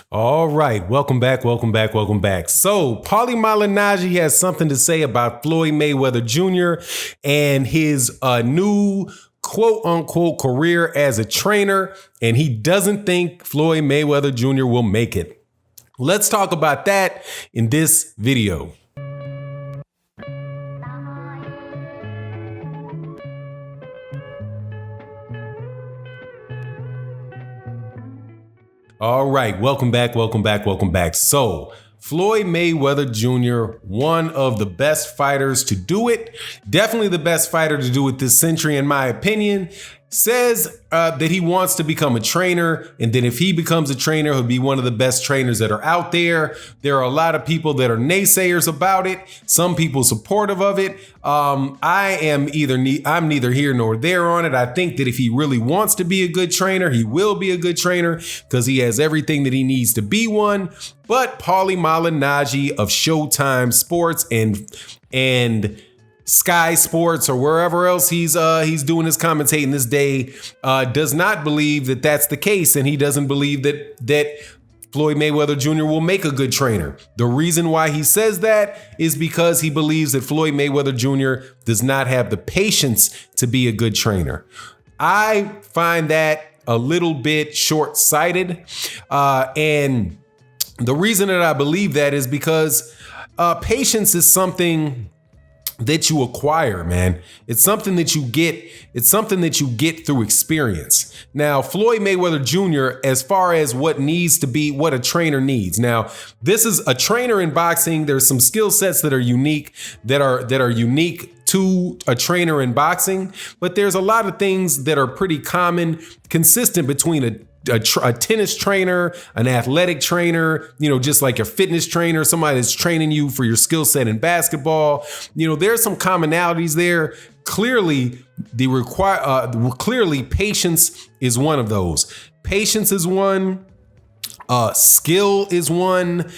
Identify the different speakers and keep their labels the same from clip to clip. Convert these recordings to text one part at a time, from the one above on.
Speaker 1: All right, welcome back, welcome back, welcome back. So, Paulie Malignaggi has something to say about Floyd Mayweather Jr. and his new quote unquote career as a trainer, and he doesn't think Floyd Mayweather Jr. will make it. Let's talk about that in this video. All right, welcome back, welcome back, welcome back. So, Floyd Mayweather Jr., one of the best fighters to do it, definitely the best fighter to do it this century, in my opinion, says that he wants to become a trainer. And then if he becomes a trainer, he'll be one of the best trainers that are out there. There are a lot of people that are naysayers about it. Some people supportive of it. I'm neither here nor there on it. I think that if he really wants to be a good trainer, he will be a good trainer because he has everything that he needs to be one. But Paulie Malignaggi of Showtime Sports and Sky Sports or wherever else he's doing his commentating this day does not believe that that's the case, and he doesn't believe that Floyd Mayweather Jr. will make a good trainer. The reason why he says that is because he believes that Floyd Mayweather Jr. does not have the patience to be a good trainer. I find that a little bit short-sighted, and the reason that I believe that is because patience is something that you acquire, man. It's something that you get. It's something that you get through experience. Now, Floyd Mayweather Jr., as far as what needs to be, what a trainer needs. Now, this is a trainer in boxing. There's some skill sets that are unique, that are unique to a trainer in boxing, but there's a lot of things that are pretty common, consistent between a tennis trainer, an athletic trainer, just like a fitness trainer, somebody that's training you for your skill set in basketball. There's some commonalities there. Clearly, clearly patience is one of those. Patience is one. Skill is one.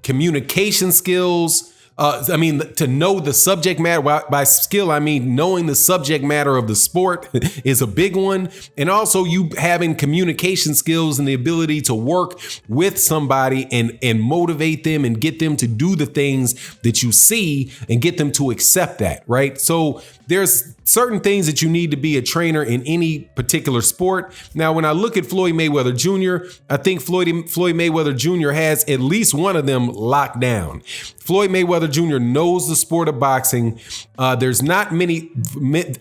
Speaker 1: Communication skills. To know the subject matter. By skill, I mean knowing the subject matter of the sport is a big one. And also you having communication skills and the ability to work with somebody and motivate them and get them to do the things that you see and get them to accept that, right? So there's certain things that you need to be a trainer in any particular sport. Now, when I look at Floyd Mayweather Jr., I think Floyd Mayweather Jr. has at least one of them locked down. Floyd Mayweather Jr. knows the sport of boxing. There's not many,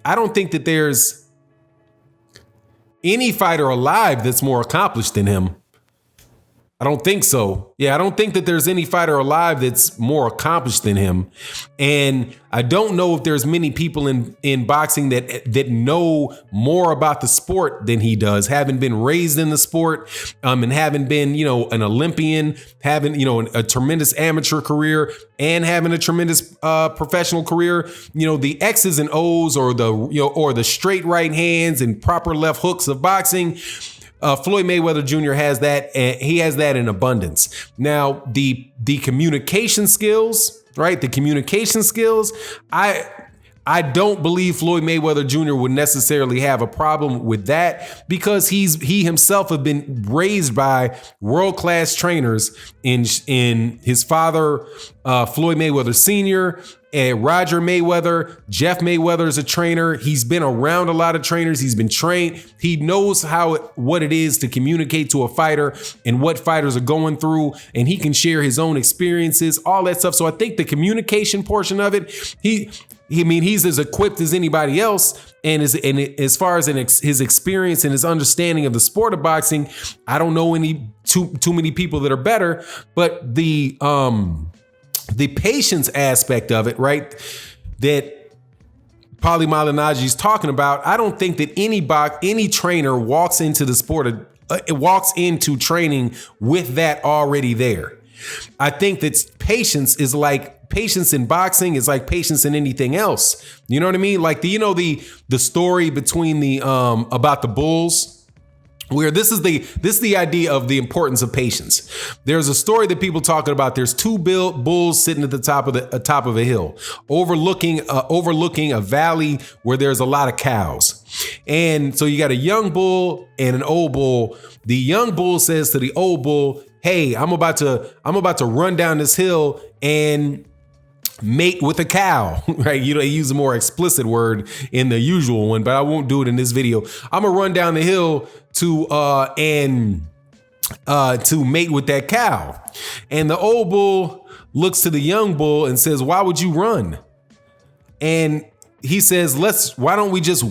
Speaker 1: I don't think that there's any fighter alive that's more accomplished than him. I don't think so. Yeah, I don't think that there's any fighter alive that's more accomplished than him. And I don't know if there's many people in boxing that know more about the sport than he does, having been raised in the sport, and having been, an Olympian, having, a tremendous amateur career and having a tremendous professional career. The X's and O's or the straight right hands and proper left hooks of boxing. Floyd Mayweather Jr. has that, and he has that in abundance. Now, the communication skills, right? The communication skills, I don't believe Floyd Mayweather Jr. would necessarily have a problem with that because he himself have been raised by world-class trainers in his father, Floyd Mayweather Sr., and Roger Mayweather. Jeff Mayweather is a trainer. He's been around a lot of trainers. He's been trained. He knows what it is to communicate to a fighter and what fighters are going through, and he can share his own experiences, all that stuff. So I think the communication portion of it, he's as equipped as anybody else. And as far as his experience and his understanding of the sport of boxing, I don't know too many people that are better. But the patience aspect of it, right, that Paulie Malignaggi is talking about, I don't think that any trainer walks into the sport, walks into training with that already there. I think that patience in boxing is like patience in anything else. You know what I mean? Like the story between about the bulls, where this is the idea of the importance of patience. There's a story that people talking about. There's two bulls sitting at the top of a hill, overlooking a valley where there's a lot of cows. And so you got a young bull and an old bull. The young bull says to the old bull, "Hey, I'm about to run down this hill and mate with a cow," right? You know, they use a more explicit word in the usual one, but I won't do it in this video. I'm gonna run down the hill to mate with that cow. And the old bull looks to the young bull and says, "Why would you run?" And he says, why don't we just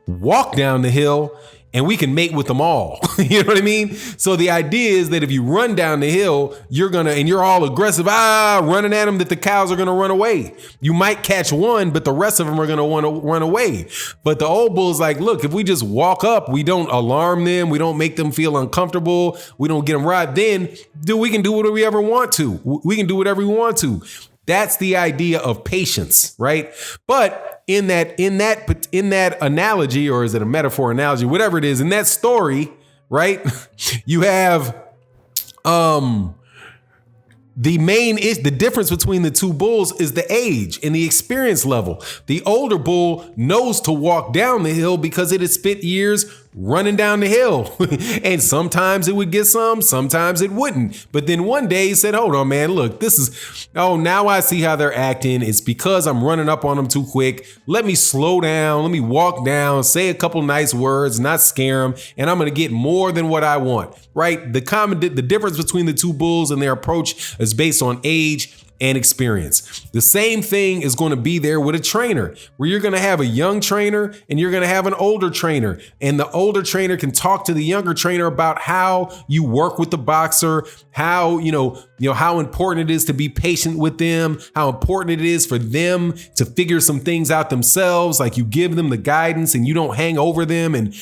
Speaker 1: walk down the hill and we can mate with them all? You know what I mean? So the idea is that if you run down the hill, you're all aggressive, running at them, that the cows are gonna run away. You might catch one, but the rest of them are gonna want to run away. But the old bull's like, look, if we just walk up, we don't alarm them, we don't make them feel uncomfortable, we don't get them rid, then we can do whatever we ever want to. We can do whatever we want to. That's the idea of patience, right? But in that analogy, or is it a metaphor analogy, whatever it is, in that story, right? You have the difference between the two bulls is the age and the experience level. The older bull knows to walk down the hill because it has spent years running down the hill. And sometimes it would get some, sometimes it wouldn't. But then one day he said, hold on, man, look, now I see how they're acting. It's because I'm running up on them too quick. Let me slow down. Let me walk down, say a couple nice words, not scare them. And I'm going to get more than what I want, right? The difference between the two bulls and their approach is based on age and experience. The same thing is going to be there with a trainer, where you're going to have a young trainer and you're going to have an older trainer. And the older trainer can talk to the younger trainer about how you work with the boxer, how, how important it is to be patient with them, how important it is for them to figure some things out themselves. Like, you give them the guidance and you don't hang over them. And,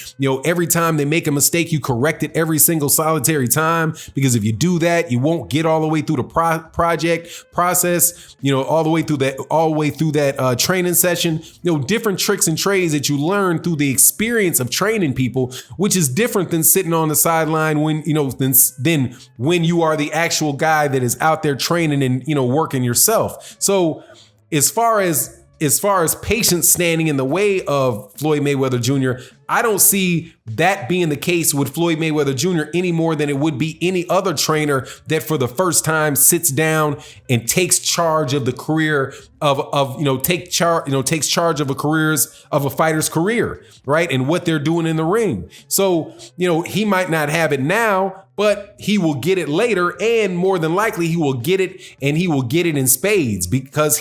Speaker 1: every time they make a mistake, you correct it every single solitary time, because if you do that, you won't get all the way through the process, all the way through that training session. Different tricks and trades that you learn through the experience of training people, which is different than sitting on the sideline than when you are the actual guy that is out there training and working yourself. So as far as patience standing in the way of Floyd Mayweather Jr., I don't see that being the case with Floyd Mayweather Jr. any more than it would be any other trainer that for the first time sits down and takes charge of the career takes charge of a fighter's career, right? And what they're doing in the ring. So, he might not have it now, but he will get it later, and more than likely he will get it, and he will get it in spades, because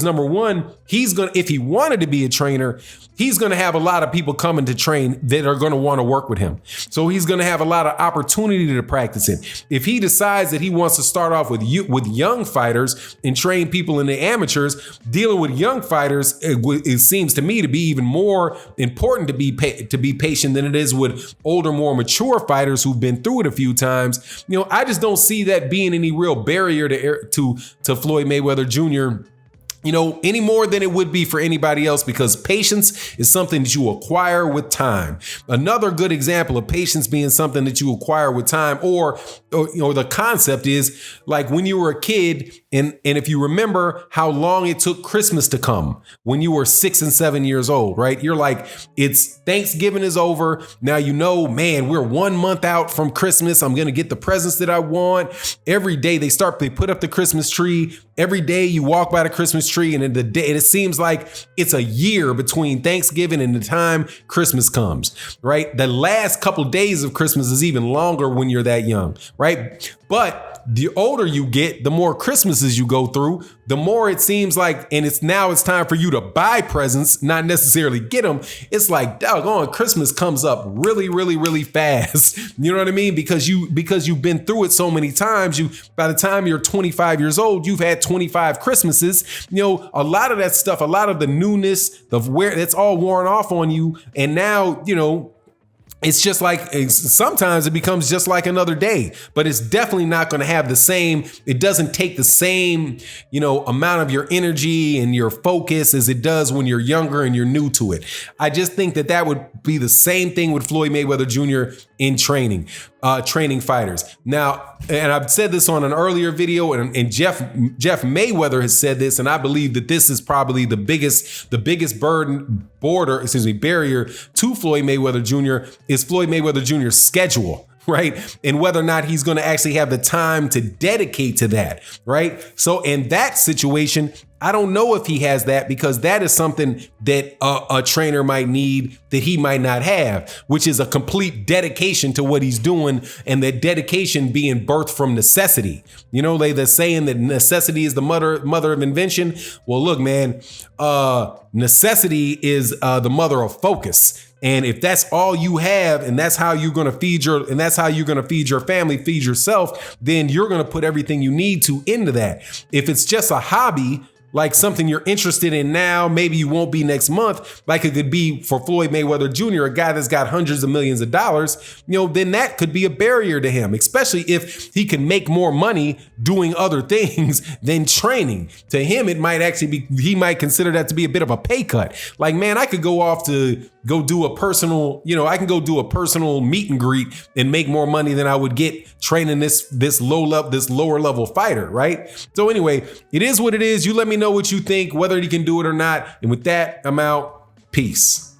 Speaker 1: number one, if he wanted to be a trainer, he's going to have a lot of people coming to train that are going to want to work with him. So he's going to have a lot of opportunity to practice it. If he decides that he wants to start off with young fighters and train people in the amateurs, dealing with young fighters, it seems to me to be even more important to be patient than it is with older, more mature fighters who've been through it a few times. I just don't see that being any real barrier to Floyd Mayweather Jr. Any more than it would be for anybody else, because patience is something that you acquire with time. Another good example of patience being something that you acquire with time, or the concept is like when you were a kid, and if you remember how long it took Christmas to come when you were 6 and 7 years old, right? You're like, it's Thanksgiving is over. Now, man, we're 1 month out from Christmas. I'm going to get the presents that I want. Every day they put up the Christmas tree. Every day you walk by the Christmas tree, and it seems like it's a year between Thanksgiving and the time Christmas comes, right? The last couple days of Christmas is even longer when you're that young, right? But the older you get, the more Christmases you go through, the more it seems like, and it's time for you to buy presents, not necessarily get them. It's like, doggone, Christmas comes up really, really, really fast. You know what I mean? Because you've been through it so many times. By the time you're 25 years old, you've had 25 Christmases. A lot of that stuff, a lot of the newness of where it's all worn off on you. And now, it's just like, sometimes it becomes just like another day, but it's definitely not going to have the same, it doesn't take the same, amount of your energy and your focus as it does when you're younger and you're new to it. I just think that would be the same thing with Floyd Mayweather Jr. in training fighters. Now, and I've said this on an earlier video, and Jeff Mayweather has said this, and I believe that this is probably the biggest barrier to Floyd Mayweather Jr. is Floyd Mayweather Jr.'s schedule, right? And whether or not he's going to actually have the time to dedicate to that, right? So in that situation, I don't know if he has that, because that is something that a trainer might need that he might not have, which is a complete dedication to what he's doing, and that dedication being birthed from necessity. They're saying that necessity is the mother of invention. Well, look, man, necessity is the mother of focus. And if that's all you have, and that's how you're going to feed your family, feed yourself, then you're going to put everything you need to into that. If it's just a hobby, like something you're interested in now, maybe you won't be next month, like it could be for Floyd Mayweather Jr., a guy that's got hundreds of millions of dollars, then that could be a barrier to him, especially if he can make more money doing other things than training. To him, it might actually be, he might consider that to be a bit of a pay cut. Like, man, I could go off to go do a personal, meet and greet and make more money than I would get training this lower level fighter, right? So anyway, it is what it is. You let me know what you think, whether he can do it or not. And with that, I'm out. Peace.